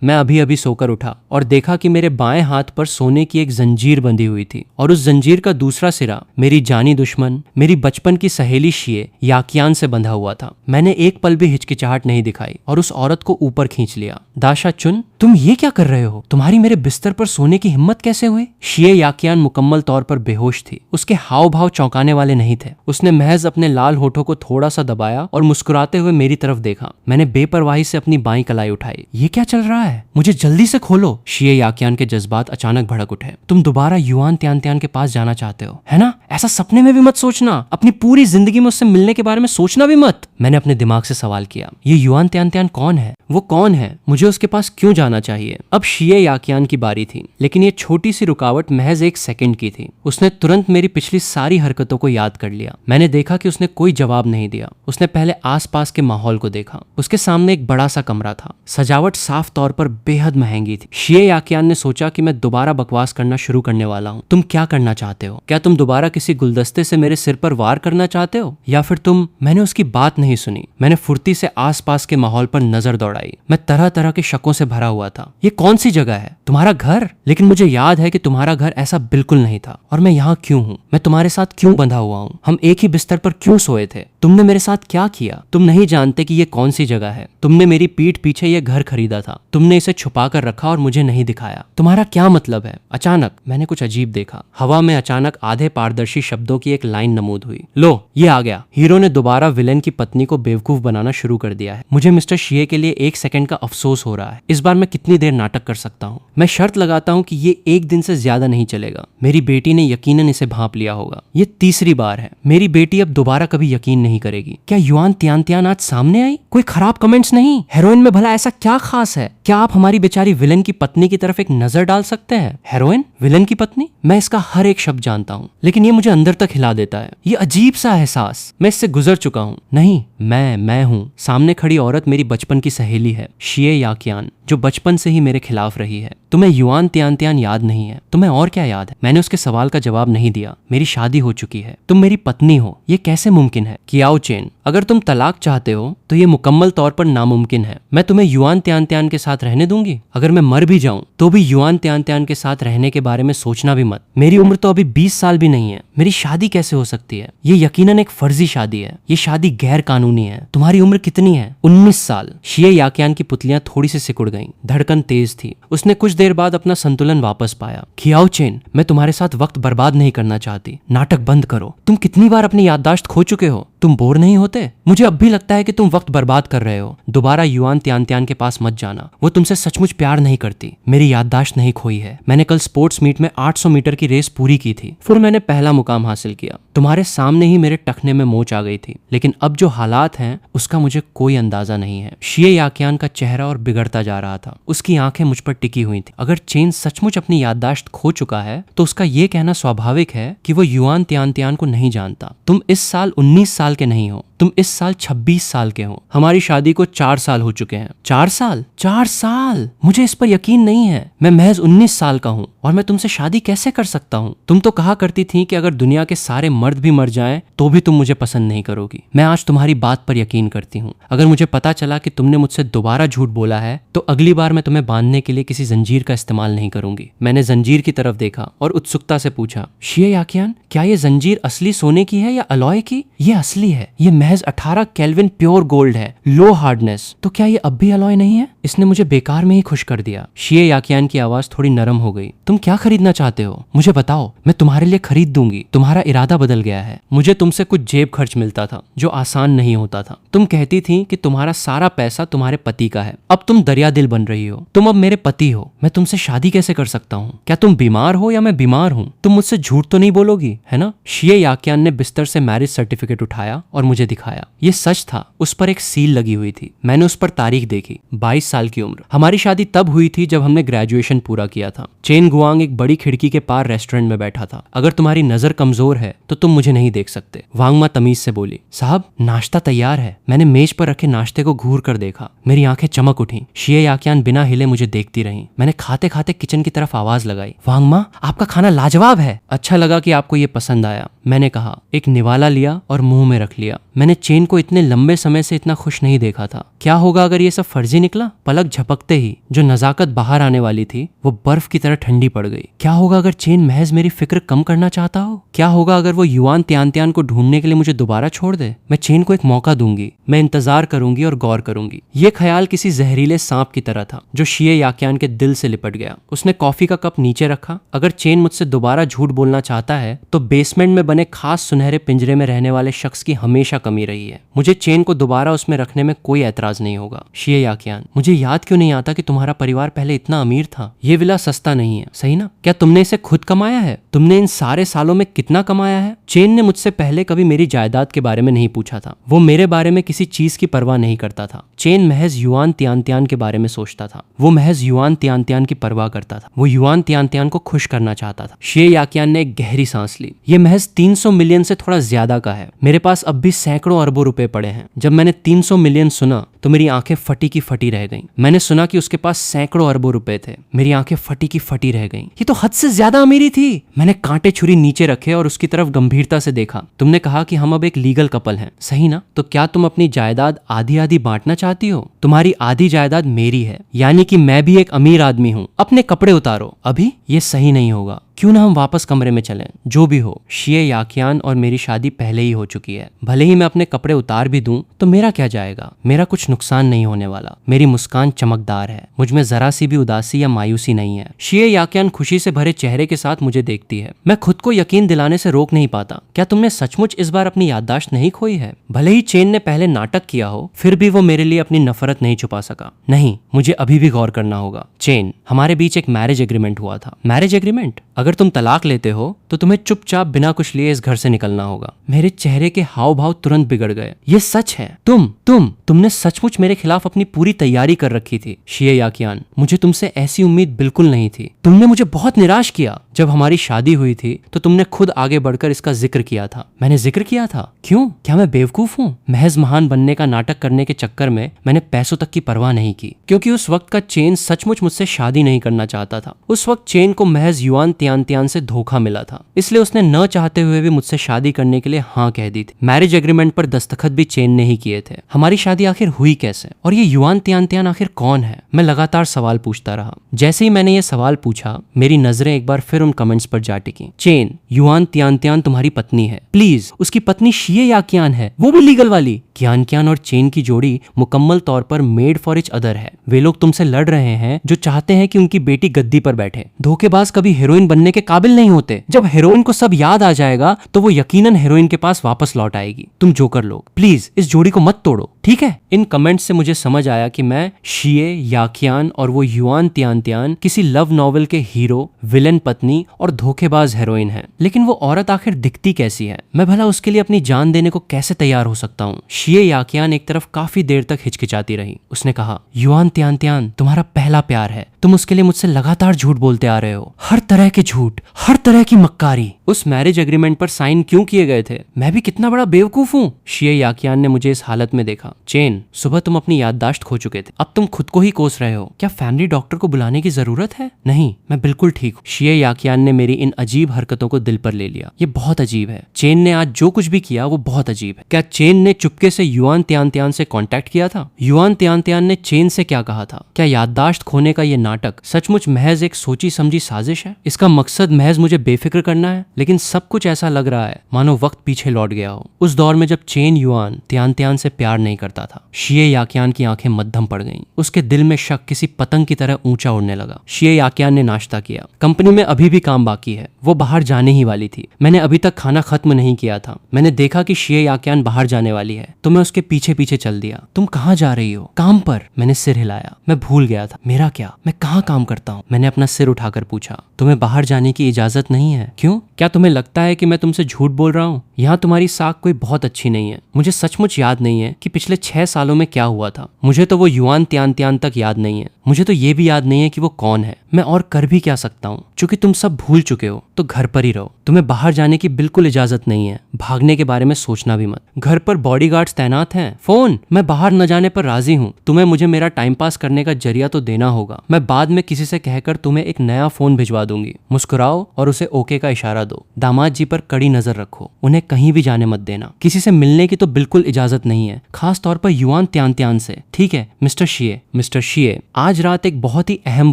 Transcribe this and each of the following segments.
मैं अभी अभी सोकर उठा और देखा कि मेरे बाएं हाथ पर सोने की एक जंजीर बंधी हुई थी और उस जंजीर का दूसरा सिरा मेरी जानी दुश्मन, मेरी बचपन की सहेली शिए याकियान से बंधा हुआ था। मैंने एक पल भी हिचकिचाहट नहीं दिखाई और उस औरत को ऊपर खींच लिया। दाशा चुन, तुम ये क्या कर रहे हो? तुम्हारी मेरे बिस्तर पर सोने की हिम्मत कैसे हुई? शिए याकियान मुकम्मल तौर पर बेहोश थी। उसके हाव भाव चौंकाने वाले नहीं थे। उसने महज अपने लाल होठों को थोड़ा सा दबाया और मुस्कुराते हुए मेरी तरफ देखा। मैंने बेपरवाही से अपनी बाईं कलाई उठाई। ये क्या चल रहा है? मुझे जल्दी से खोलो। शिए याकियान के जज्बात अचानक भड़क उठे। तुम दोबारा युआन त्यान के पास जाना चाहते हो, है ना? ऐसा सपने में भी मत सोचना। अपनी पूरी जिंदगी में उससे मिलने के बारे में सोचना भी मत। मैंने अपने दिमाग से सवाल किया, ये युआन त्यान कौन है? वो कौन है? मुझे उसके पास क्यों जाना चाहिए? अब शिए याकियान की बारी थी, लेकिन ये छोटी सी रुकावट महज 1 सेकंड की थी। उसने तुरंत मेरी पिछली सारी हरकतों को याद कर लिया। मैंने देखा कि उसने कोई जवाब नहीं दिया। उसने पहले आसपास के माहौल को देखा। उसके सामने एक बड़ा सा कमरा था। सजावट साफ तौर पर बेहद महंगी थी। शिए याकियान ने सोचा कि मैं दोबारा बकवास करना शुरू करने वाला हूँ। तुम क्या करना चाहते हो? क्या तुम दोबारा किसी गुलदस्ते से मेरे सिर पर वार करना चाहते हो, या फिर तुम? मैंने उसकी बात नहीं सुनी। मैंने फुर्ती से आसपास के माहौल पर नजर दौड़ाई। मैं तरह तरह के शकों से भरा हुआ था। ये कौन सी जगह है? तुम्हारा घर? लेकिन मुझे याद है कि तुम्हारा घर ऐसा बिल्कुल नहीं था। और मैं यहाँ क्यों हूँ? मैं तुम्हारे साथ क्यों बंधा हुआ हूँ? हम एक ही बिस्तर पर क्यों सोए थे? तुमने मेरे साथ क्या किया? तुम नहीं जानते कि ये कौन सी जगह है। तुमने मेरी पीठ पीछे ये घर खरीदा था। तुमने इसे छुपा कर रखा और मुझे नहीं दिखाया। तुम्हारा क्या मतलब है? अचानक मैंने कुछ अजीब देखा। हवा में अचानक आधे पारदर्शी शब्दों की एक लाइन नमूद हुई। लो, ये आ गया। हीरो ने दोबारा विलेन की पत्नी को बेवकूफ बनाना शुरू कर दिया है। मुझे मिस्टर शिए के लिए 1 सेकंड का अफसोस हो रहा है। इस बार मैं कितनी देर नाटक कर सकता हूँ? मैं शर्त लगाता हूँ कि ये 1 दिन से ज्यादा नहीं चलेगा। मेरी बेटी ने यकीनन इसे भांप लिया होगा। ये तीसरी बार है। मेरी बेटी अब दोबारा कभी यकीन नहीं करेगी। क्या युआन त्यान आज सामने आई? कोई खराब कमेंट्स नहीं। हेरोइन में भला ऐसा क्या खास है? क्या आप हमारी बेचारी विलेन की पत्नी की तरफ एक नजर डाल सकते हैं? हेरोइन? विलेन की पत्नी? मैं इसका हर एक शब्द जानता हूँ, लेकिन ये मुझे अंदर तक हिला देता है। ये अजीब सा एहसास। मैं इससे गुजर चुका हूँ। नहीं, मैं हूँ। सामने खड़ी औरत मेरी बचपन की सहेली है, शिए याकियान, जो बचपन से ही मेरे खिलाफ रही है। तुम्हें युआन त्यान याद नहीं है? तुम्हें और क्या याद है? मैंने उसके सवाल का जवाब नहीं दिया। मेरी शादी हो चुकी है। तुम मेरी पत्नी हो। ये कैसे मुमकिन है? कियाओ चेन, अगर तुम तलाक चाहते हो तो ये मुकम्मल तौर पर नामुमकिन है। मैं तुम्हें युआन त्यान के साथ रहने दूंगी। अगर मैं मर भी जाऊं तो भी युआन त्यान के साथ रहने के बारे में सोचना भी मत। मेरी उम्र तो अभी 20 साल भी नहीं है। मेरी शादी कैसे हो सकती है? ये यकीनन एक फर्जी शादी है। ये शादी गैर कानूनी है। तुम्हारी उम्र कितनी है? 19 साल। शिए याकियान की पुतलियां थोड़ी सी सिकुड़ गईं। धड़कन तेज थी। उसने कुछ देर बाद अपना संतुलन वापस पाया। कियाओ चेन, मैं तुम्हारे साथ वक्त बर्बाद नहीं करना चाहती। नाटक बंद करो। तुम कितनी बार अपनी याददाश्त खो चुके हो? तुम बोर नहीं होते? मुझे अब भी लगता है कि तुम वक्त बर्बाद कर रहे हो। दोबारा युआन त्यान के पास मत जाना। वो तुमसे सचमुच प्यार नहीं करती। मेरी याददाश्त नहीं खोई है। मैंने कल स्पोर्ट्स मीट में 800 मीटर की रेस पूरी की थी। फिर मैंने पहला मुकाम हासिल किया। तुम्हारे सामने ही मेरे टखने में मोच आ गई थी। लेकिन अब जो हालात हैं उसका मुझे कोई अंदाजा नहीं है। शिए याकियान का चेहरा और बिगड़ता जा रहा था। उसकी आंखें मुझ पर टिकी हुई थी। अगर चेन सचमुच अपनी याददाश्त खो चुका है तो उसका ये कहना स्वाभाविक है कि वो युआन त्यान को नहीं जानता। तुम इस साल 19 साल के नहीं हो। तुम इस साल 26 साल के हो। हमारी शादी को 4 साल हो चुके हैं। 4 साल? 4 साल? मुझे इस पर यकीन नहीं है। मैं महज 19 साल का हूँ और मैं तुमसे शादी कैसे कर सकता हूँ? तुम तो कहा करती थी कि अगर दुनिया के सारे मर्द भी मर जाएं तो भी तुम मुझे पसंद नहीं करोगी। मैं आज तुम्हारी बात पर यकीन करती हूँ। अगर मुझे पता चला कि तुमने मुझसे दोबारा झूठ बोला है तो अगली बार मैं तुम्हें बांधने के लिए किसी जंजीर का इस्तेमाल नहीं करूंगी। मैंने जंजीर की तरफ देखा और उत्सुकता से पूछा, शिए याकियान, क्या ये जंजीर असली सोने की है या अलॉय की? ये असली है। ये महज 18 केल्विन प्योर गोल्ड है, लो हार्डनेस। तो क्या ये अब भी अलॉय नहीं है? इसने मुझे बेकार में ही खुश कर दिया। शिए याकियान की आवाज थोड़ी नरम हो गई। तुम क्या खरीदना चाहते हो? मुझे बताओ, मैं तुम्हारे लिए खरीद दूंगी। तुम्हारा इरादा बदल गया है। मुझे तुमसे कुछ जेब खर्च मिलता था जो आसान नहीं होता था। तुम कहती थी कि तुम्हारा सारा पैसा तुम्हारे पति का है। अब तुम दरिया दिल बन रही हो। तुम अब मेरे पति हो। मैं तुमसे शादी कैसे कर सकता हूँ? क्या तुम बीमार हो या मैं बीमार हूँ? तुम मुझसे झूठ तो नहीं बोलोगी, है ना? शिए याकियान ने बिस्तर से मैरिज सर्टिफिकेट उठाया और मुझे दिखाया। ये सच था। उस पर एक सील लगी हुई थी। मैंने उस पर तारीख देखी, 22 साल की उम्र। हमारी शादी तब हुई थी जब हमने ग्रेजुएशन पूरा किया था। चेन गुआंग एक बड़ी खिड़की के पार रेस्टोरेंट में बैठा था। अगर तुम्हारी नजर कमजोर है तो तुम मुझे नहीं देख सकते। वांग मा तमीज से बोली, साहब नाश्ता तैयार है। मैंने मेज पर रखे नाश्ते को घूर कर देखा। मेरी आंखें चमक उठी। शिए याकियान बिना हिले मुझे देखती रही। मैंने खाते खाते किचन की तरफ आवाज लगाई, वांग मा, आपका खाना लाजवाब है। अच्छा लगा कि आपको ये पसंद आया, मैंने कहा। एक निवाला लिया और मुंह में रख लिया। मैंने मैंने चेन को इतने लंबे समय से इतना खुश नहीं देखा था। क्या होगा अगर ये सब फर्जी निकला? पलक झपकते ही जो नजाकत बाहर आने वाली थी वो बर्फ की तरह ठंडी पड़ गई। क्या होगा अगर चेन महज मेरी फिक्र कम करना चाहता हो? क्या होगा अगर वो युआन त्यान को ढूंढने के लिए मुझे दोबारा छोड़ दे? मैं चेन को एक मौका दूंगी, मैं इंतजार करूंगी और गौर करूंगी। ये ख्याल किसी जहरीले सांप की तरह था जो शिये याकियान के दिल से लिपट गया। उसने कॉफी का कप नीचे रखा। अगर चेन मुझसे दोबारा झूठ बोलना चाहता है तो बेसमेंट में बने खास सुनहरे पिंजरे में रहने वाले शख्स की हमेशा कमी रही है। मुझे चेन को दोबारा उसमें रखने में कोई ऐतराज नहीं होगा। शिये याकियान, मुझे याद क्यों नहीं आता कि तुम्हारा परिवार पहले इतना अमीर था? ये विला सस्ता नहीं है, सही ना? क्या तुमने इसे खुद कमाया है? तुमने इन सारे सालों में कितना कमाया है? चेन ने मुझसे पहले कभी मेरी जायदाद के बारे में नहीं पूछा था। वो मेरे बारे में किसी चीज की परवाह नहीं करता था। चेन महज युआन त्यान के बारे में सोचता था। वो महज युआन त्यान की परवाह करता था। वो युआन त्यान को खुश करना चाहता था। शिये याकियान ने एक गहरी सांस ली। ये महज 300 मिलियन से थोड़ा ज्यादा का है। मेरे पास अब भी सैकड़ों अरबों रुपए पड़े हैं। जब मैंने 300 मिलियन सुना तो मेरी आंखें फटी की फटी रह गईं। मैंने सुना कि उसके पास सैकड़ों अरबों रुपए थे। मेरी आंखें फटी की फटी रह गईं। ये तो हद से ज्यादा अमीरी थी। मैंने कांटे छुरी नीचे रखे और उसकी तरफ गंभीरता से देखा। तुमने कहा कि हम अब एक लीगल कपल हैं, सही ना? तो क्या तुम अपनी जायदाद आधी आधी बांटना चाहती हो? तुम्हारी आधी जायदाद मेरी है, यानी कि मैं भी एक अमीर आदमी हूँ। अपने कपड़े उतारो। अभी ये सही नहीं होगा। क्यों ना हम वापस कमरे में चलें? जो भी हो, शिये याकियान और मेरी शादी पहले ही हो चुकी है। भले ही मैं अपने कपड़े उतार भी दूं तो मेरा क्या जाएगा? मेरा कुछ नुकसान नहीं होने वाला। मेरी मुस्कान चमकदार है। मुझ में जरा सी भी उदासी या मायूसी नहीं है। शिये याकियान खुशी से भरे चेहरे के साथ मुझे देखती है। मैं खुद को यकीन दिलाने से रोक नहीं पाता। क्या तुमने सचमुच इस बार अपनी याददाश्त नहीं खोई है? भले ही चेन ने पहले नाटक किया हो, फिर भी वो मेरे लिए अपनी नफरत नहीं छुपा सका। नहीं, मुझे अभी भी गौर करना होगा। चेन, हमारे बीच एक मैरिज एग्रीमेंट हुआ था। Marriage agreement? अगर तुम तलाक लेते हो तो तुम्हें चुपचाप बिना कुछ लिए इस घर से निकलना होगा। मेरे चेहरे के हाव भाव तुरंत बिगड़ गए। ये सच है। तुमने सचमुच मेरे खिलाफ अपनी पूरी तैयारी कर रखी थी। शिये याकियान, मुझे तुमसे ऐसी उम्मीद बिल्कुल नहीं थी। तुमने मुझे बहुत निराश किया। जब हमारी शादी हुई थी तो तुमने खुद आगे बढ़कर इसका जिक्र किया था। मैंने जिक्र किया था? क्यों? क्या मैं बेवकूफ हूँ? महज महान बनने का नाटक करने के चक्कर में मैंने पैसों तक की परवाह नहीं की, क्योंकि उस वक्त का चेन सचमुच मुझसे शादी नहीं करना चाहता था। उस वक्त चेन को महज युआन त्यान से धोखा मिला था, इसलिए उसने न चाहते हुए भी मुझसे शादी करने के लिए हाँ कह दी थी। मैरिज एग्रीमेंट पर दस्तखत भी चेन ने ही किए थे। हमारी शादी आखिर हुई कैसे? और ये युआन त्यान आखिर कौन है? मैं लगातार सवाल पूछता रहा। जैसे ही मैंने ये सवाल पूछा, मेरी नजरें एक बार फिर उन कमेंट्स पर जा टिकी। चेन, युआन त्यान तुम्हारी पत्नी है। प्लीज, उसकी पत्नी शिये याकियान है, वो भी लीगल वाली। क्यान और चेन की जोड़ी मुकम्मल तौर पर मेड फॉर इच अदर है। वे लोग तुमसे लड़ रहे हैं जो चाहते हैं कि उनकी बेटी गद्दी पर बैठे। धोखेबाज कभी हीरोइन बनने के काबिल नहीं होते। जब हीरोइन को सब याद आ जाएगा तो वो यकीनन हीरोइन के पास वापस लौट आएगी। तुम जोकर लोग, प्लीज इस जोड़ी को मत तोड़ो, ठीक है? इन कमेंट से मुझे समझ आया कि मैं, शिये याकियान और वो युआन त्यान किसी लव नॉवेल के हीरो, विलेन पत्नी और धोखेबाज हीरोइन है। लेकिन वो औरत आखिर दिखती कैसी है? मैं भला उसके लिए अपनी जान देने को कैसे तैयार हो सकता हूँ? शिये याकियान एक तरफ काफी देर तक हिचकिचाती रही। उसने कहा, युआन त्यान तुम्हारा पहला प्यार है। तुम उसके लिए मुझसे लगातार झूठ बोलते आ रहे हो, हर तरह के झूठ, हर तरह की मक्कारी। उस मैरिज एग्रीमेंट पर साइन क्यों किए गए थे? मैं भी कितना बड़ा बेवकूफ हूँ। शिये याकियान ने मुझे इस हालत में देखा। चेन, सुबह तुम अपनी याददाश्त खो चुके थे, अब तुम खुद को ही कोस रहे हो। क्या फैमिली डॉक्टर को बुलाने की जरूरत है? नहीं, मैं बिल्कुल ठीक हूँ। शिये याकियान ने मेरी इन अजीब हरकतों को दिल पर ले लिया। ये बहुत अजीब है। चेन ने आज जो कुछ भी किया वो बहुत अजीब है। क्या चेन ने चुपके से युआन त्यान से कांटेक्ट किया था? युआन त्यान ने चेन से क्या कहा था? क्या याददाश्त खोने का ये नाटक सचमुच महज एक सोची समझी साजिश है? इसका मकसद महज मुझे बेफिक्र करना है? लेकिन सब कुछ ऐसा लग रहा है मानो वक्त पीछे लौट गया हो, उस दौर में जब चेन युआन त्यान से प्यार नहीं करता था। शिये याकियान की आंखें मद्धम पड़ गईं। उसके दिल में शक किसी पतंग की तरह ऊंचा उड़ने लगा। शिये याकियान ने नाश्ता किया। कंपनी में अभी भी काम बाकी है। वो बाहर जाने ही वाली थी। मैंने अभी तक खाना खत्म नहीं किया था। मैंने देखा कि शिये याकियान बाहर जाने वाली है तो मैं उसके पीछे पीछे चल दिया। तुम कहाँ जा रही हो? काम पर। मैंने सिर हिलाया। मैं भूल गया था। मेरा क्या? मैं कहाँ काम करता हूँ? मैंने अपना सिर उठाकर पूछा। तुम्हें बाहर जाने की इजाजत नहीं है? क्यों? क्या तुम्हें लगता है कि मैं तुमसे झूठ बोल रहा हूँ? यहाँ तुम्हारी साख कोई बहुत अच्छी नहीं है। मुझे सचमुच याद नहीं है कि पिछले 6 सालों में क्या हुआ था। मुझे तो वो युआन त्यान तक याद नहीं है। मुझे तो ये भी याद नहीं है कि वो कौन है। मैं और कर भी क्या सकता हूँ? चूंकि तुम सब भूल चुके हो तो घर पर ही रहो। तुम्हें बाहर जाने की बिल्कुल इजाजत नहीं है। भागने के बारे में सोचना भी मत। घर पर बॉडीगार्ड्स तैनात हैं। फोन, मैं बाहर न जाने पर राजी हूँ। तुम्हें मुझे मेरा टाइम पास करने का जरिया तो देना होगा। मैं बाद में किसी से कहकर तुम्हें एक नया फोन भिजवा दूंगी। मुस्कुराओ और उसे ओके का इशारा दो। दामाद जी पर कड़ी नजर रखो, उन्हें कहीं भी जाने मत देना। किसी से मिलने की तो बिल्कुल इजाजत नहीं है, खास तौर पर युआन त्यान त्यान से। ठीक है मिस्टर शिए। मिस्टर शिए, आज रात एक बहुत ही अहम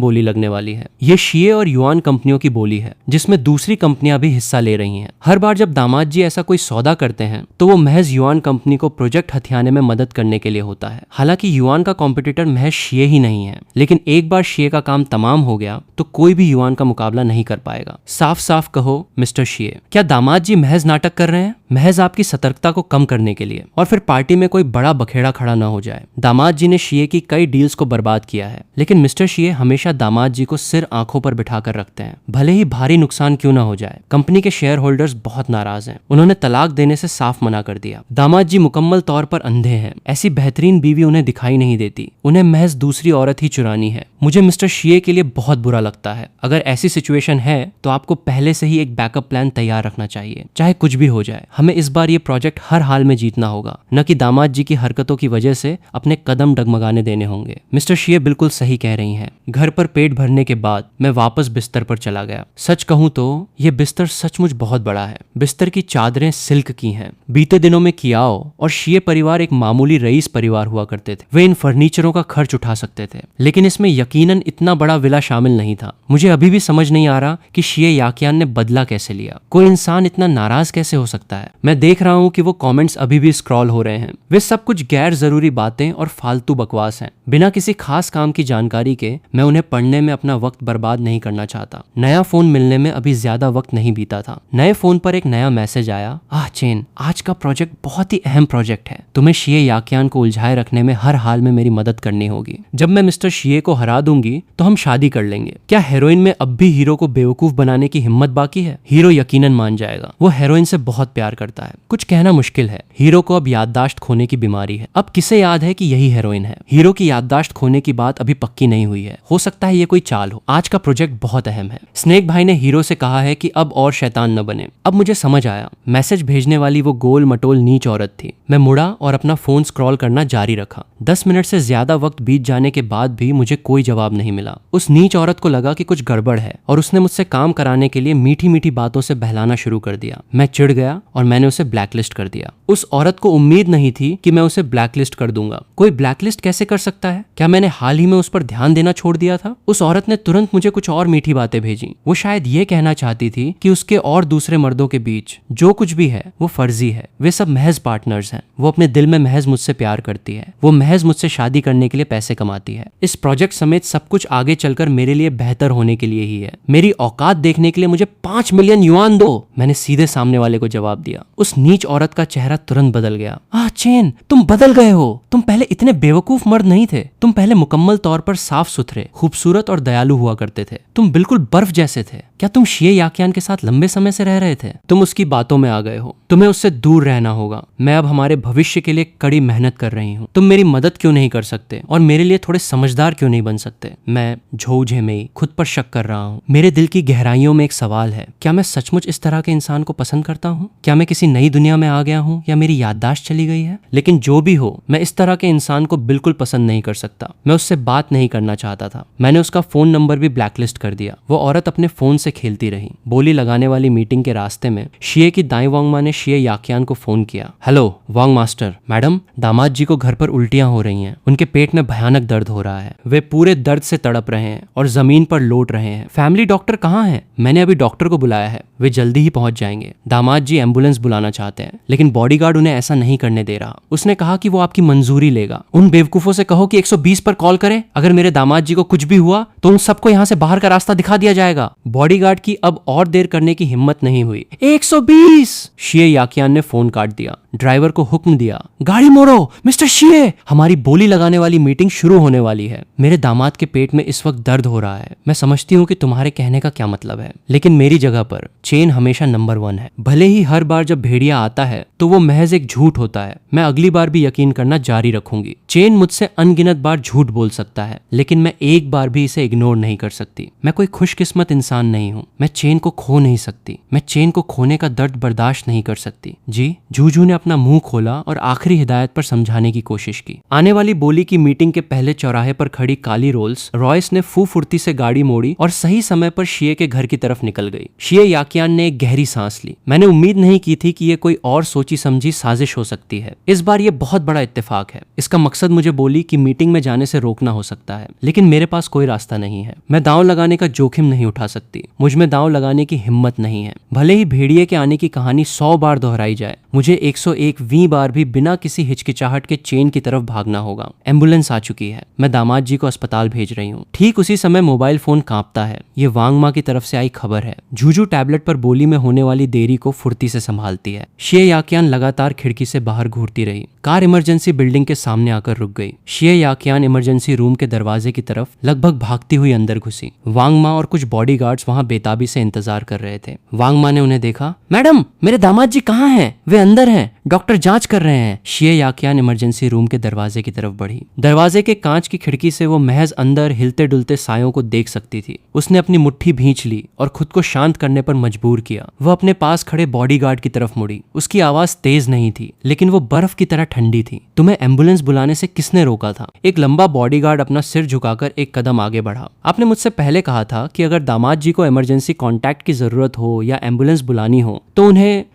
बोली लगने वाली है। ये शिए और युआन कंपनियों की बोली है, जिसमें दूसरी कंपनियां भी हिस्सा ले रही हैं। हर बार जब दामाद जी ऐसा कोई सौदा करते हैं तो वो महज युआन कंपनी को प्रोजेक्ट हथियाने में मदद करने के लिए होता है। हालांकि युआन का कॉम्पिटिटर महज शिए ही नहीं है, लेकिन एक बार शिए का काम तमाम हो गया तो कोई भी युआन का मुकाबला नहीं कर पाएगा। साफ साफ कहो मिस्टर शिए, क्या दामाद जी महज नाटक कर रहे हैं? महज आपकी सतर्कता को कम करने के लिए, और फिर पार्टी में कोई बड़ा बखेड़ा खड़ा ना हो जाए। दामाद जी ने शिए की कई डील्स को बर्बाद किया है, लेकिन मिस्टर शिए हमेशा दामाद जी को सिर आंखों पर बिठा कर रखते हैं, भले ही भारी नुकसान क्यों ना हो जाए। कंपनी के शेयर होल्डर्स बहुत नाराज हैं, उन्होंने तलाक देने से साफ मना कर दिया। दामाद जी मुकम्मल तौर पर अंधे हैं, ऐसी बेहतरीन बीवी उन्हें दिखाई नहीं देती, उन्हें महज दूसरी औरत ही चुरानी है। मुझे मिस्टर शिए के लिए बहुत बुरा लगता है। अगर ऐसी सिचुएशन है तो आपको पहले से ही एक बैकअप प्लान तैयार रखना चाहिए, चाहे कुछ भी हो जाए। हमें इस बार ये प्रोजेक्ट हर हाल में जीतना होगा, न कि दामाद जी की हरकतों की वजह से अपने कदम डगमगाने देने होंगे। मिस्टर शिए बिल्कुल सही कह रही हैं। घर पर पेट भरने के बाद मैं वापस बिस्तर पर चला गया। सच कहूं तो ये बिस्तर सचमुच बहुत बड़ा है। बिस्तर की चादरें सिल्क की हैं। बीते दिनों में कियाओ और शिए परिवार एक मामूली रईस परिवार हुआ करते थे। वे इन फर्नीचरों का खर्च उठा सकते थे, लेकिन इसमें यकीनन इतना बड़ा विला शामिल नहीं था। मुझे अभी भी समझ नहीं आ रहा कि शिए याकियान ने बदला कैसे लिया। कोई इंसान इतना नाराज कैसे हो सकता है? मैं देख रहा हूं कि वो कमेंट्स अभी भी स्क्रॉल हो रहे हैं। वे सब कुछ गैर जरूरी बातें और फालतू बकवास हैं। बिना किसी खास काम की जानकारी के मैं उन्हें पढ़ने में अपना वक्त बर्बाद नहीं करना चाहता। नया फोन मिलने में अभी ज्यादा वक्त नहीं बीता था। नए फोन पर एक नया मैसेज आया। चेन, आज का प्रोजेक्ट बहुत ही अहम प्रोजेक्ट है। तुम्हें शिए याकियान को उलझाए रखने में हर हाल में मेरी मदद करनी होगी। जब मैं मिस्टर शिए को हरा दूंगी तो हम शादी कर लेंगे। क्या हेरोइन में अब भी हीरो को बेवकूफ बनाने की हिम्मत बाकी है? हीरो यकीनन मान जाएगा। वो हेरोइन से बहुत प्यार करता है। कुछ कहना मुश्किल है, हीरो को अब याददाश्त खोने की बीमारी है। अब किसे याद है कि यही हेरोइन है? हीरो की याददाश्त खोने की बात अभी पक्की नहीं हुई है, हो सकता है ये कोई चाल हो। आज का प्रोजेक्ट बहुत अहम है। स्नेक भाई ने हीरो से कहा है कि अब और शैतान न बने। अब मुझे समझ आया, मैसेज भेजने वाली वो गोल मटोल नीच औरत थी। मैं मुड़ा और अपना फोन स्क्रॉल करना जारी रखा। 10 मिनट से ज्यादा वक्त बीत जाने के बाद भी मुझे कोई जवाब नहीं मिला। उस नीच औरत को लगा कि कुछ गड़बड़ है और उसने मुझसे काम कराने के लिए मीठी मीठी बातों से बहलाना शुरू कर दिया। मैं चिढ़ गया और मैंने उसे ब्लैकलिस्ट कर दिया। उस औरत को उम्मीद नहीं थी कि मैं उसे ब्लैकलिस्ट कर दूंगा। कोई ब्लैकलिस्ट कैसे कर सकता है? क्या मैंने हाल ही में उस पर ध्यान देना छोड़ दिया था? उस औरत ने तुरंत मुझे कुछ और मीठी बातें भेजी। वो शायद ये कहना चाहती थी कि उसके और दूसरे मर्दों के बीच जो कुछ भी है वो फर्जी है। वे सब महज पार्टनर्स हैं। वो अपने दिल में महज मुझसे प्यार करती है। वो महज मुझसे शादी करने के लिए पैसे कमाती है। इस प्रोजेक्ट समेत सब कुछ आगे चलकर मेरे लिए बेहतर होने के लिए ही है। मेरी औकात देखने के लिए मुझे 5 मिलियन युआन दो, मैंने सीधे सामने वाले को जवाब दिया। उस नीच औरत का चेहरा तुरंत बदल गया। चेन, तुम बदल गए हो। तुम पहले इतने बेवकूफ मर्द नहीं थे। तुम पहले मुकम्मल तौर पर साफ सुथरे, खूबसूरत और दयालु हुआ करते थे। तुम बिल्कुल बर्फ जैसे थे। क्या तुम शिए याकियान के साथ लंबे समय से रह रहे थे? तुम उसकी बातों में आ गए हो। तुम्हें उससे दूर रहना होगा। मैं अब हमारे भविष्य के लिए कड़ी मेहनत कर रही हूँ। तुम मेरी मदद क्यों नहीं कर सकते और मेरे लिए थोड़े समझदार क्यों नहीं बन सकते? मैं झोझे में खुद पर शक कर रहा हूँ। मेरे दिल की गहराइयों में एक सवाल है, क्या मैं सचमुच इस तरह के इंसान को पसंद करता हूँ? क्या मैं किसी नई दुनिया में आ गया हूँ या मेरी याददाश्त चली गई है? लेकिन जो भी हो, मैं इस तरह के इंसान को बिल्कुल पसंद नहीं कर सकता। मैं उससे बात नहीं करना चाहता था। मैंने उसका फोन नंबर भी ब्लैकलिस्ट कर दिया। वो औरत अपने फोन से खेलती रही। बोली लगाने वाली मीटिंग के रास्ते में शिए की दाई वांगमा ने शिए याकियान को फोन किया। हेलो वांग मास्टर, मैडम, दामाद जी को घर पर उल्टियां हो रही हैं। उनके पेट में भयानक दर्द हो रहा है। वे पूरे दर्द से तड़प रहे हैं और जमीन पर लौट रहे हैं। फैमिली डॉक्टर कहाँ है? मैंने अभी डॉक्टर को बुलाया है। वे जल्दी ही पहुंच जाएंगे। दामाद जी एम्बुलेंस बुलाना चाहते हैं, लेकिन बॉडीगार्ड उन्हें ऐसा नहीं करने दे रहा। उसने कहा कि वो आपकी मंजूरी लेगा। उन बेवकूफों से कहो कि 120 पर कॉल करें। अगर मेरे दामाद जी को कुछ भी हुआ तो उन सबको यहाँ से बाहर का रास्ता दिखा दिया जाएगा। बॉडीगार्ड की अब और देर करने की हिम्मत नहीं हुई। 120! शिए याकियान ने फोन काट दिया। ड्राइवर को हुक्म दिया, गाड़ी मोड़ो मिस्टर शिए, हमारी बोली लगाने वाली मीटिंग शुरू होने वाली है। मेरे दामाद के पेट में इस वक्त दर्द हो रहा है। मैं समझती हूँ कि तुम्हारे कहने का क्या मतलब है, लेकिन मेरी जगह पर चेन हमेशा नंबर 1 है। भले ही हर बार जब भेड़िया आता है तो वो महज एक झूठ होता है। मैं अगली बार भी यकीन करना जारी रखूंगी। चेन मुझसे अनगिनत बार झूठ बोल सकता है, लेकिन मैं एक बार भी इसे इग्नोर नहीं कर सकती। मैं कोई खुशकिस्मत इंसान नहीं नहीं हूँ। मैं चेन को खो नहीं सकती। मैं चेन को खोने का दर्द बर्दाश्त नहीं कर सकती। जी। जूजू ने अपना मुंह खोला और आखिरी हिदायत पर समझाने की कोशिश की। आने वाली बोली की मीटिंग के पहले चौराहे पर खड़ी काली रोल्स रॉयस ने फुर्ती से गाड़ी मोड़ी और सही समय पर शिये के घर की तरफ निकल गई। शिये याकियान ने एक गहरी सांस ली। मैंने उम्मीद नहीं की थी कि ये कोई और सोची समझी साजिश हो सकती है। इस बार ये बहुत बड़ा इत्तेफाक है। इसका मकसद मुझे बोली कि मीटिंग में जाने से रोकना हो सकता है, लेकिन मेरे पास कोई रास्ता नहीं है। मैं दांव लगाने का जोखिम नहीं उठा सकती। मुझ में दांव लगाने की हिम्मत नहीं है। भले ही भेड़िए के आने की कहानी 100 बार दोहराई जाए, मुझे 101वीं बार भी बिना किसी हिचकिचाहट के चेन की तरफ भागना होगा। एम्बुलेंस आ चुकी है। मैं दामाद जी को अस्पताल भेज रही हूँ। ठीक उसी समय मोबाइल फोन कांपता है। ये वांग माँ की तरफ से आई खबर है। जूजू टैबलेट पर बोली में होने वाली देरी को फुर्ती से संभालती है। शिये याकियान लगातार खिड़की से बाहर घूरती रही। कार इमरजेंसी बिल्डिंग के सामने आकर रुक गई। शिये याकियान इमरजेंसी रूम के दरवाजे की तरफ लगभग भागती हुई अंदर घुसी। वांग माँ और कुछ बॉडीगार्ड्स वहां बेताबी से इंतजार कर रहे थे। वांग माँ ने उन्हें देखा। मैडम, मेरे दामाद जी कहाँ हैं? वे अंदर हैं। डॉक्टर जांच कर रहे हैं। शिये याकियान इमरजेंसी रूम के दरवाजे की तरफ बढ़ी। दरवाजे के कांच की खिड़की से वो महज अंदर हिलते डुलते सायों को देख सकती थी। उसने अपनी मुट्ठी भींच ली और खुद को शांत करने पर मजबूर किया। वह अपने पास खड़े बॉडीगार्ड की तरफ मुड़ी। उसकी आवाज तेज नहीं थी, लेकिन वो बर्फ की तरह ठंडी थी। तुम्हें एम्बुलेंस बुलाने से किसने रोका था? एक लंबा बॉडीगार्ड अपना सिर झुकाकर एक कदम आगे बढ़ा। आपने मुझसे पहले कहा था कि अगर दामाद जी को इमरजेंसी कांटेक्ट की जरूरत हो या एम्बुलेंस बुलानी हो तो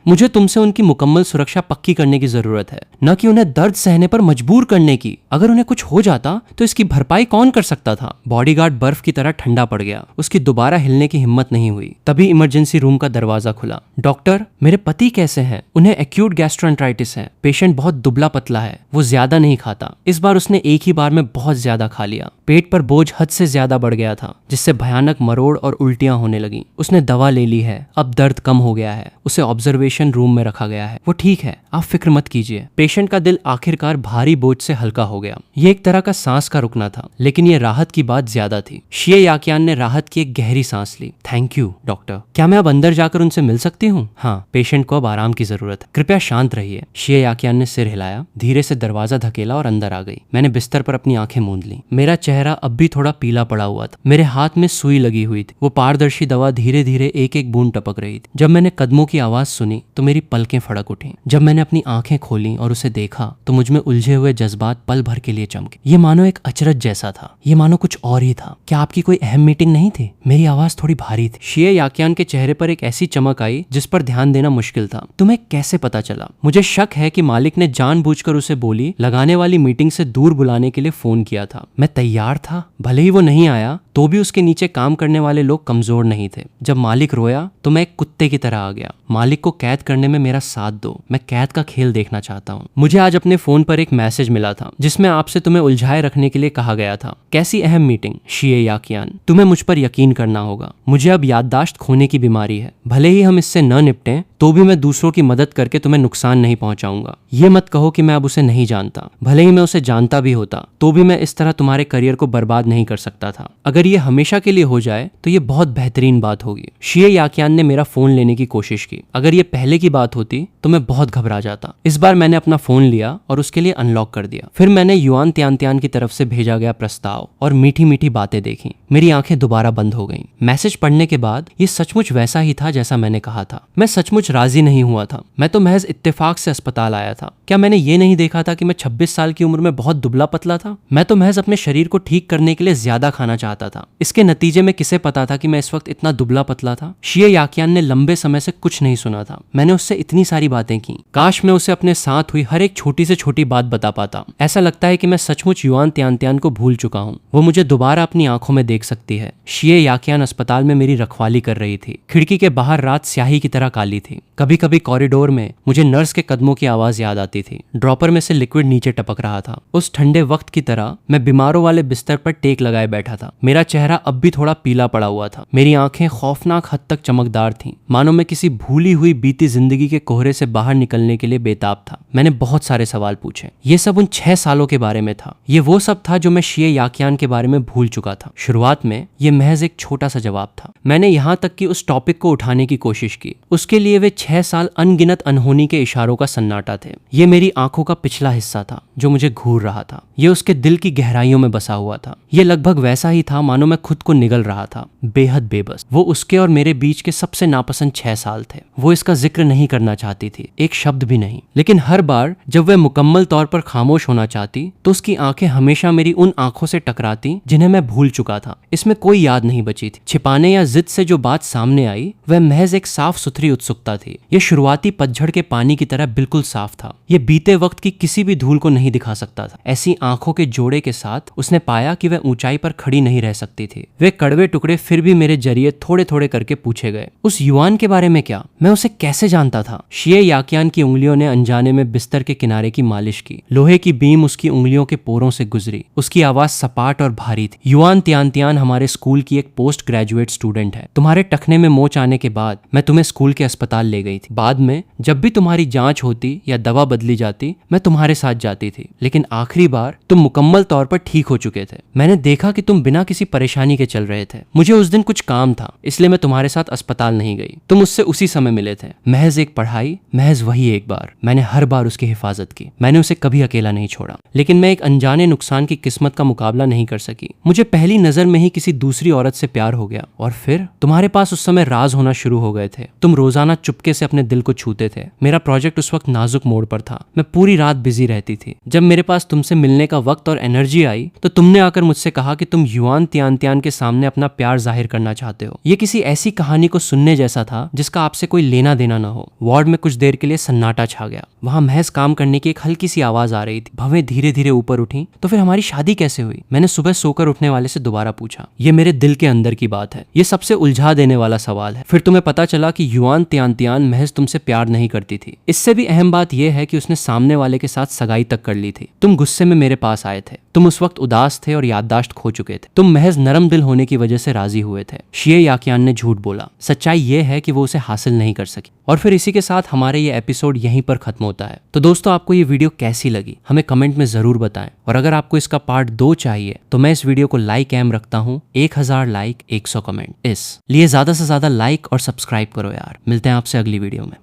मुझे तुमसे उनकी मुकम्मल सुरक्षा पक्की करने की जरूरत है, न कि उन्हें दर्द सहने पर मजबूर करने की। अगर उन्हें कुछ हो जाता तो इसकी भरपाई कौन कर सकता था? बॉडीगार्ड बर्फ की तरह ठंडा पड़ गया। उसकी दोबारा हिलने की हिम्मत नहीं हुई। तभी इमरजेंसी रूम का दरवाजा खुला। डॉक्टर, मेरे पति कैसे हैं? उन्हें एक्यूट गैस्ट्रोएंटराइटिस है। पेशेंट बहुत दुबला पतला है। वो ज्यादा नहीं खाता। इस बार उसने एक ही बार में बहुत ज्यादा खा लिया। पेट पर बोझ हद से ज्यादा बढ़ गया था, जिससे भयानक मरोड़ और उल्टियां होने लगी। उसने दवा ले ली है। अब दर्द कम हो गया है। उसे ऑब्जर्वेशन रूम में रखा गया है। वो ठीक है, आप फिक्र मत कीजिए। पेशेंट का दिल आखिरकार भारी बोझ से हल्का हो गया। ये एक तरह का सांस का रुकना था, लेकिन ये राहत की बात ज्यादा थी। शिये याकियान ने राहत की एक गहरी सांस ली। Thank you doctor. क्या मैं अब अंदर जाकर उनसे मिल सकती हूँ? हाँ, पेशेंट को अब आराम की जरूरत है। कृपया शांत रहिए। शिये याकियान ने सिर हिलाया, धीरे से दरवाजा धकेला और अंदर आ गई। मैंने बिस्तर पर अपनी आंखें मूंद ली। मेरा चेहरा अब भी थोड़ा पीला पड़ा हुआ था। मेरे हाथ में सुई लगी हुई थी। वो पारदर्शी दवा धीरे धीरे एक एक बूंद टपक रही थी। जब मैंने कदमों की आवाज सुनी तो मेरी पलकें फड़क उठी। जब मैंने अपनी आंखें खोली और उसे देखा तो मुझमें उलझे हुए जज्बात पल भर के लिए चमके। ये मानो एक अचरज जैसा था। ये मानो कुछ और ही था। क्या आपकी कोई अहम मीटिंग नहीं थी? मेरी आवाज थोड़ी भारी थी। शिये याकियान के चेहरे पर एक ऐसी चमक आई जिस पर ध्यान देना मुश्किल था। तुम्हें कैसे पता चला? मुझे शक है कि मालिक ने जानबूझकर उसे बोली लगाने वाली मीटिंग से दूर बुलाने के लिए फोन किया था। मैं तैयार था। भले ही वो नहीं आया तो भी उसके नीचे काम करने वाले लोग कमजोर नहीं थे। जब मालिक रोया तो मैं एक कुत्ते की तरह आ गया। मालिक को कैद करने में मेरा साथ दो। मैं कैद का खेल देखना चाहता हूँ। मुझे आज अपने फोन पर एक मैसेज मिला था जिसमें आपसे तुम्हें उलझाए रखने के लिए कहा गया था। कैसी अहम मीटिंग? शिये याकियान, तुम्हें मुझ पर यकीन करना होगा। मुझे अब याददाश्त खोने की बीमारी है। भले ही हम इससे न निपटें तो भी मैं दूसरों की मदद करके तुम्हें नुकसान नहीं पहुंचाऊंगा। ये मत कहो कि मैं अब उसे नहीं जानता। भले ही मैं उसे जानता भी होता तो भी मैं इस तरह तुम्हारे करियर को बर्बाद नहीं कर सकता था। अगर ये हमेशा के लिए हो जाए तो ये बहुत बेहतरीन बात होगी। शिये याकियान ने मेरा फोन लेने की कोशिश की। अगर ये पहले की बात होती तो मैं बहुत घबरा जाता। इस बार मैंने अपना फोन लिया और उसके लिए अनलॉक कर दिया। फिर मैंने युआन त्यान की तरफ से भेजा गया प्रस्ताव और मीठी मीठी बातें देखी। मेरी आंखें दोबारा बंद हो गईं। मैसेज पढ़ने के बाद ये सचमुच वैसा ही था जैसा मैंने कहा था। मैं सचमुच राजी नहीं हुआ था। मैं तो महज इत्तेफाक से अस्पताल आया था। क्या मैंने ये नहीं देखा था कि मैं 26 साल की उम्र में बहुत दुबला पतला था? मैं तो महज अपने शरीर को ठीक करने के लिए ज्यादा खाना चाहता था। इसके नतीजे में किसे पता था कि मैं इस वक्त इतना दुबला पतला था? शिये याकियान ने लंबे समय से कुछ नहीं सुना था। मैंने उससे इतनी सारी बातें की। काश मैं उसे अपने साथ हुई हर एक छोटी से छोटी बात बता पाता। ऐसा लगता है कि मैं सचमुच युआन त्यान को भूल चुका हूँ। वो मुझे दोबारा अपनी आंखों में देख सकती है। शिये याकियान अस्पताल में मेरी रखवाली कर रही थी। खिड़की के बाहर रात स्याही की तरह काली थी। कभी कभी कॉरिडोर में मुझे नर्स के कदमों की आवाज याद आती थी। ड्रॉपर में से लिक्विड नीचे टपक रहा था। उस ठंडे वक्त की तरह मैं बीमारों वाले बिस्तर पर टेक लगाए बैठा था। मेरा चेहरा अब भी थोड़ा पीला पड़ा हुआ था। मेरी आंखें खौफनाक हद तक चमकदार थीं, मानो मैं किसी भूली हुई बीती जिंदगी के कोहरे से बाहर निकलने के लिए बेताब था। मैंने बहुत सारे सवाल पूछे। ये सब उन 6 सालों के बारे में था। ये वो सब था जो मैं शिये याकियान के बारे में भूल चुका था। शुरुआत में ये महज एक छोटा सा जवाब था। मैंने यहाँ तक कि उस टॉपिक को उठाने की कोशिश की। उसके लिए वे वे 6 साल अनगिनत अनहोनी के इशारों का सन्नाटा थे। ये मेरी आंखों का पिछला हिस्सा था जो मुझे घूर रहा था। ये उसके दिल की गहराइयों में बसा हुआ था। ये लगभग वैसा ही था मानो मैं खुद को निगल रहा था, बेहद बेबस। वो उसके और मेरे बीच के सबसे नापसंद 6 साल थे। वो इसका जिक्र नहीं करना चाहती थी, एक शब्द भी नहीं। लेकिन हर बार जब वह मुकम्मल तौर पर खामोश होना चाहती तो उसकी आंखें हमेशा मेरी उन आंखों से टकराती जिन्हें मैं भूल चुका था। इसमें कोई याद नहीं बची थी। छिपाने या जिद से जो बात सामने आई वह महज एक साफ सुथरी उत्सुकता थी। यह शुरुआती पतझड़ के पानी की तरह बिल्कुल साफ था। यह बीते वक्त की किसी भी धूल को नहीं दिखा सकता था। ऐसी आंखों के जोड़े के साथ उसने पाया कि वह ऊंचाई पर खड़ी नहीं रह सकती थी। वे कड़वे टुकड़े फिर भी मेरे जरिए थोड़े थोड़े करके पूछे गए। उस युवान के बारे में क्या? मैं उसे कैसे जानता था? शिए याकियान की उंगलियों ने अनजाने में बिस्तर के किनारे की मालिश की। लोहे की बीम उसकी उंगलियों के पोरों से गुजरी। उसकी आवाज सपाट और भारी थी। युआन तियान हमारे स्कूल की एक पोस्ट ग्रेजुएट स्टूडेंट है। तुम्हारे टखने में मोच आने के बाद मैं तुम्हें स्कूल के अस्पताल ले गई थी। बाद में जब भी तुम्हारी जांच होती या दवा बदली जाती मैं तुम्हारे साथ जाती थी। लेकिन आखिरी बार तुम मुकम्मल तौर पर ठीक हो चुके थे। मैंने देखा कि तुम बिना किसी परेशानी के चल रहे थे। मुझे उस दिन कुछ काम था, इसलिए मैं तुम्हारे साथ अस्पताल नहीं गई। तुम उससे उसी समय मिले थे। महज एक पढ़ाई, महज वही एक बार। मैंने हर बार उसकी हिफाजत की। मैंने उसे कभी अकेला नहीं छोड़ा। लेकिन मैं एक अनजाने नुकसान की किस्मत का मुकाबला नहीं कर सकी। मुझे पहली नजर में ही किसी दूसरी औरत से प्यार हो गया। और फिर तुम्हारे पास उस समय राज होना शुरू हो गए थे। तुम रोजाना चुपके से अपने दिल को छूते थे। मेरा प्रोजेक्ट उस वक्त नाजुक मोड़ पर था। मैं पूरी रात बिजी रहती थी। जब मेरे पास तुमसे मिलने का वक्त और एनर्जी आई तो तुमने आकर मुझसे कहा कि तुम युआन तियान के सामने अपना प्यार जाहिर करना चाहते हो। ये किसी ऐसी कहानी को सुनने जैसा था जिसका आपसे कोई लेना देना ना हो। वार्ड में कुछ देर के लिए सन्नाटा छा गया। वहां महज काम करने की एक हल्की सी आवाज आ रही थी। भवें धीरे धीरे ऊपर उठी। तो फिर हमारी शादी कैसे हुई? मैंने सुबह सोकर उठने वाले से दोबारा पूछा। ये मेरे दिल के अंदर की बात है। ये सबसे उलझा देने वाला सवाल है। फिर तुम्हें पता चला कि युआन तियान महज तुमसे प्यार नहीं करती थी। इससे भी अहम बात यह है कि उसने सामने वाले के साथ सगाई तक कर ली थी। तुम गुस्से में मेरे पास आए थे। तुम उस वक्त उदास थे और याददाश्त खो चुके थे। तुम महज नरम दिल होने की वजह से राजी हुए थे। शिए याकियान ने झूठ बोला। सच्चाई यह है कि वो उसे हासिल नहीं कर सकी। और फिर इसी के साथ हमारे ये एपिसोड यहीं पर खत्म होता है। तो दोस्तों, आपको ये वीडियो कैसी लगी हमें कमेंट में जरूर बताएं। और अगर आपको इसका पार्ट 2 चाहिए तो मैं इस वीडियो को लाइक एम रखता हूँ। 1000 लाइक 100 कमेंट। इस लिए ज्यादा से ज्यादा लाइक और सब्सक्राइब करो यार। मिलते हैं आपसे अगली वीडियो में।